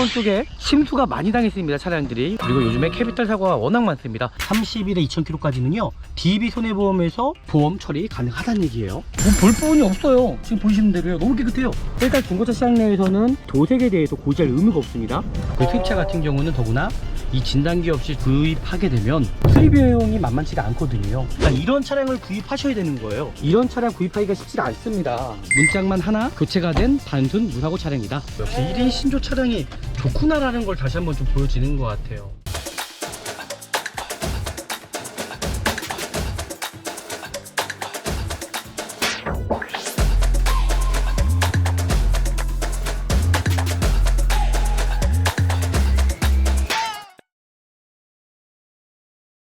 수원 쪽에 침수가 많이 당했습니다, 차량들이. 그리고 요즘에 캐피탈 사고가 워낙 많습니다. 30일에 2,000km까지는요 DB 손해보험에서 보험 처리 가능하다는 얘기예요. 뭐 볼 부분이 없어요. 지금 보시는 대로요. 너무 깨끗해요. 일단 중고차 시장 내에서는 도색에 대해서 고지할 의무가 없습니다. 그 수입차 같은 경우는 더구나 이 진단기 없이 구입하게 되면 수리 비용이 만만치가 않거든요. 그러니까 이런 차량을 구입하셔야 되는 거예요. 이런 차량 구입하기가 쉽지가 않습니다. 문짝만 하나 교체가 된 단순 무사고 차량이다. 역시 1인 신조 차량이 좋구나라는 걸 다시 한번 좀 보여지는 것 같아요.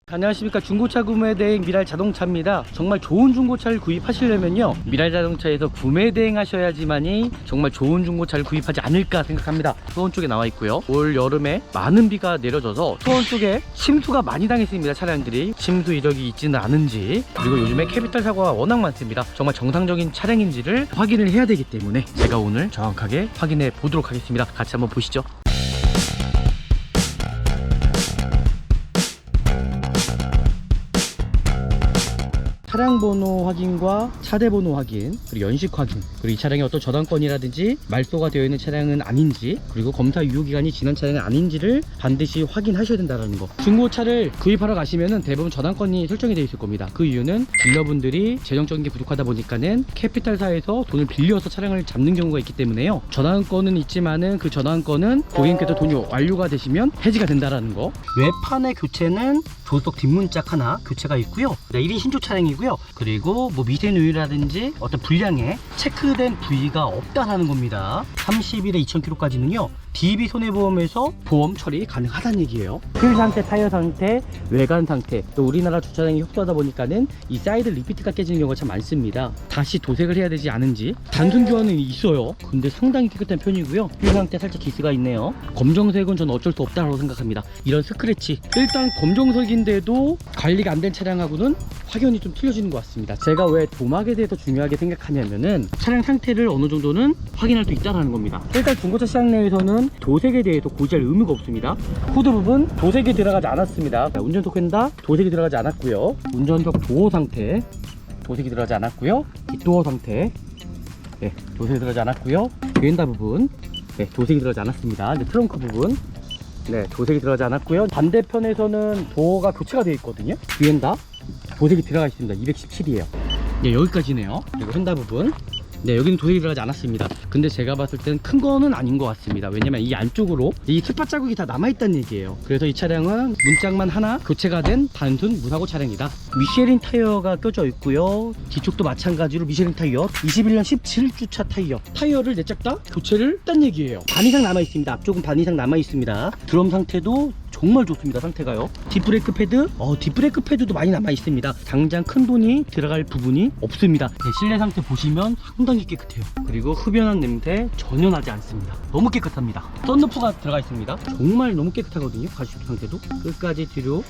안녕하십니까. 중고차 구매 대행 미랄 자동차입니다. 정말 좋은 중고차를 구입하시려면요 미랄 자동차에서 구매 대행 하셔야지만이 정말 좋은 중고차를 구입하지 않을까 생각합니다. 수원 쪽에 나와 있고요. 올 여름에 많은 비가 내려져서 수원 쪽에 침수가 많이 당했습니다. 차량들이 침수 이력이 있지는 않은지, 그리고 요즘에 캐피탈 사고가 워낙 많습니다. 정말 정상적인 차량인지를 확인을 해야 되기 때문에 제가 오늘 정확하게 확인해 보도록 하겠습니다. 같이 한번 보시죠. 차량 번호 확인과 차대 번호 확인, 그리고 연식 확인, 그리고 이 차량이 어떤 저당권이라든지 말소가 되어 있는 차량은 아닌지, 그리고 검사 유효기간이 지난 차량은 아닌지를 반드시 확인하셔야 된다는 거. 중고차를 구입하러 가시면은 대부분 저당권이 설정이 되어 있을 겁니다. 그 이유는 딜러분들이 재정적인 게 부족하다 보니까는 캐피탈사에서 돈을 빌려서 차량을 잡는 경우가 있기 때문에요. 저당권은 있지만은 그 저당권은 고객님께서 돈이 완료가 되시면 해지가 된다라는 거. 외판의 교체는 조수석 뒷문짝 하나 교체가 있고요. 1인 신조 차량이고요. 그리고 뭐 미세누유라든지 어떤 불량에 체크된 부위가 없다라는 겁니다. 30일에 2,000km까지는요 DB 손해보험에서 보험 처리 가능하다는 얘기예요. 휠 상태, 타이어 상태, 외관 상태, 또 우리나라 주차장이 협소하다 보니까는 이 사이드 리피트가 깨지는 경우가 참 많습니다. 다시 도색을 해야 되지 않은지. 단순 교환은 있어요. 근데 상당히 깨끗한 편이고요. 휠 상태 살짝 기스가 있네요. 검정색은 저는 어쩔 수 없다고 생각합니다. 이런 스크래치, 일단 검정색인데도 관리가 안 된 차량하고는 확연히 좀 틀려지는 것 같습니다. 제가 왜 도막에 대해서 중요하게 생각하냐면은 차량 상태를 어느 정도는 확인할 수 있다는 겁니다. 일단 중고차 시장 내에서는 도색에 대해서 고지할 의무가 없습니다. 후드 부분 도색이 들어가지 않았습니다. 운전석 휀다 도색이 들어가지 않았고요. 운전석 도어 상태 도색이 들어가지 않았고요. 뒷도어 상태 도색이 들어가지 않았고요. 휀다 부분 도색이 들어가지 않았습니다. 이제 트렁크 부분 도색이 들어가지 않았고요. 반대편에서는 도어가 교체가 되어 있거든요. vien다 도색이 들어가 있습니다. 217이에요. 여기까지네요. 그리고 휀다 부분 여기는 도색이 들어가지 않았습니다. 근데 제가 봤을 때는 큰 거는 아닌 것 같습니다. 왜냐면 이 안쪽으로 이 스팟 자국이 다 남아있다는 얘기예요. 그래서 이 차량은 문짝만 하나 교체가 된 단순 무사고 차량이다. 미쉐린 타이어가 껴져 있고요. 뒤쪽도 마찬가지로 미쉐린 타이어 21년 17주차 타이어를 내짝 다 교체를 했다는 얘기예요. 반 이상 남아있습니다. 앞쪽은 반 이상 남아있습니다. 드럼 상태도 정말 좋습니다. 상태가요. 뒷브레이크 패드 뒷브레이크 패드도 많이 남아있습니다. 당장 큰 돈이 들어갈 부분이 없습니다. 실내 상태 보시면 상당히 깨끗해요. 그리고 흡연한 냄새 전혀 나지 않습니다. 너무 깨끗합니다. 썬루프가 들어가 있습니다. 정말 너무 깨끗하거든요. 가시도 상태도 끝까지 뒤로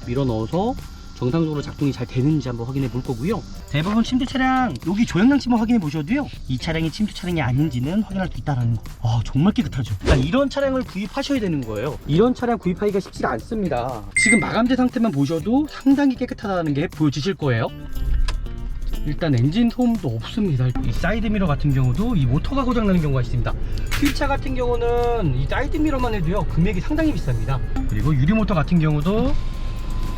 밀어 넣어서 정상적으로 작동이 잘 되는지 한번 확인해 볼 거고요. 대부분 침수 차량 여기 조향장치만 확인해 보셔도요 이 차량이 침수 차량이 아닌지는 확인할 수 있다는 거. 정말 깨끗하죠. 그러니까 이런 차량을 구입하셔야 되는 거예요. 이런 차량 구입하기가 쉽지가 않습니다. 지금 마감재 상태만 보셔도 상당히 깨끗하다는 게 보여지실 거예요. 일단 엔진 소음도 없습니다. 이 사이드미러 같은 경우도 이 모터가 고장나는 경우가 있습니다. 휠차 같은 경우는 이 사이드미러만 해도요 금액이 상당히 비쌉니다. 그리고 유리모터 같은 경우도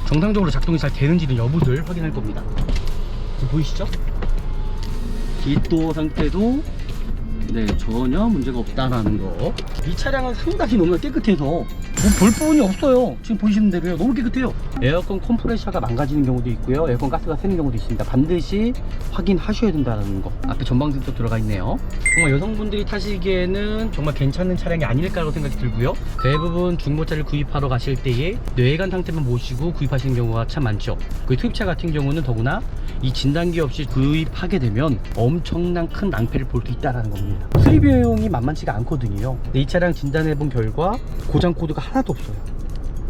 정상적으로 작동이 잘 되는지는 여부를 확인할 겁니다. 지금 보이시죠? 뒷도어 상태도 전혀 문제가 없다라는 거. 이 차량은 상당히 너무 깨끗해서 뭐 볼 부분이 없어요. 지금 보시는 대로요. 너무 깨끗해요. 에어컨 컴프레셔가 망가지는 경우도 있고요. 에어컨 가스가 새는 경우도 있습니다. 반드시 확인하셔야 된다는 거. 앞에 전방센서 들어가 있네요. 정말 여성분들이 타시기에는 정말 괜찮은 차량이 아닐까라고 생각이 들고요. 대부분 중고차를 구입하러 가실 때에 외관 상태만 보시고 구입하시는 경우가 참 많죠. 그 수입차 같은 경우는 더구나 이 진단기 없이 구입하게 되면 엄청난 큰 낭패를 볼 수 있다는 겁니다. 수리 비용이 만만치가 않거든요. 근데 이 차량 진단해 본 결과 고장 코드가 하나도 없어요.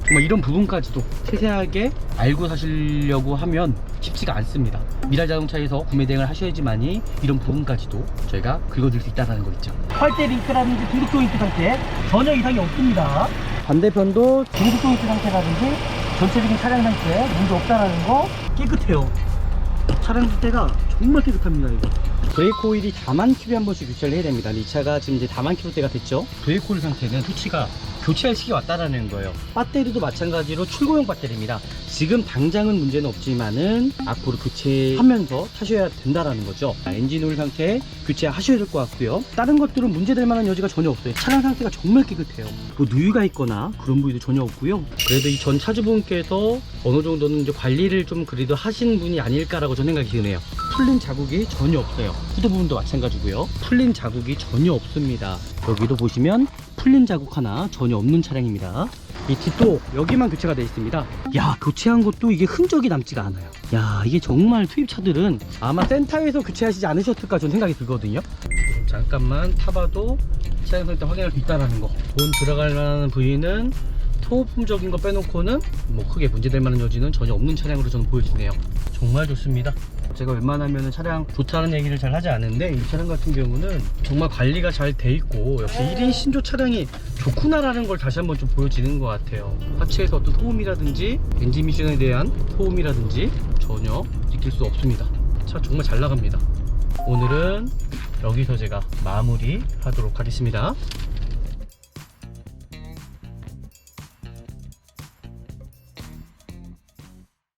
정말 이런 부분까지도 세세하게 알고 사시려고 하면 쉽지가 않습니다. 미라 자동차에서 구매 대행을 하셔야지만이 이런 부분까지도 저희가 긁어줄 수 있다는 거 있죠. 활대 링크라든지 중국 조인트 상태 전혀 이상이 없습니다. 반대편도 중국 조인트 상태라든지 전체적인 차량 상태 문제 없다라는 거 깨끗해요. 차량 상태가 정말 깨끗합니다. 이거 브레이크 오일이 다만 킬로에 한 번씩 교체를 해야 됩니다. 이 차가 지금 이제 다만 킬로대가 됐죠. 브레이크 오일 상태는 토치가 교체할 시기 왔다라는 거예요. 배터리도 마찬가지로 출고용 배터리입니다. 지금 당장은 문제는 없지만은 앞으로 교체하면서 타셔야 된다라는 거죠. 엔진 오일 상태 교체하셔야 될 것 같고요. 다른 것들은 문제될 만한 여지가 전혀 없어요. 차량 상태가 정말 깨끗해요. 뭐 누유가 있거나 그런 부위도 전혀 없고요. 그래도 이 전 차주분께서 어느 정도는 이제 관리를 좀 그래도 하신 분이 아닐까라고 저는 생각이 드네요. 풀린 자국이 전혀 없어요. 후드 부분도 마찬가지고요. 풀린 자국이 전혀 없습니다. 여기도 보시면 풀린 자국 하나 전혀 없는 차량입니다. 이 뒷도 여기만 교체가 되어 있습니다. 야, 교체한 것도 이게 흔적이 남지가 않아요. 야, 이게 정말 투입차들은 아마 센터에서 교체하시지 않으셨을까 저는 생각이 들거든요. 잠깐만 타봐도 차량 상태 확인할 수 있다는 거. 돈 들어갈 만한 부위는 소모품적인 거 빼놓고는 뭐 크게 문제될 만한 여지는 전혀 없는 차량으로 저는 보여지네요. 정말 좋습니다. 제가 웬만하면 차량 좋다는 얘기를 잘 하지 않는데 이 차량 같은 경우는 정말 관리가 잘 돼 있고 역시 1인 신조 차량이 좋구나라는 걸 다시 한번 좀 보여지는 것 같아요. 하체에서 어떤 소음이라든지 엔진 미션에 대한 소음이라든지 전혀 느낄 수 없습니다. 차 정말 잘 나갑니다. 오늘은 여기서 제가 마무리 하도록 하겠습니다.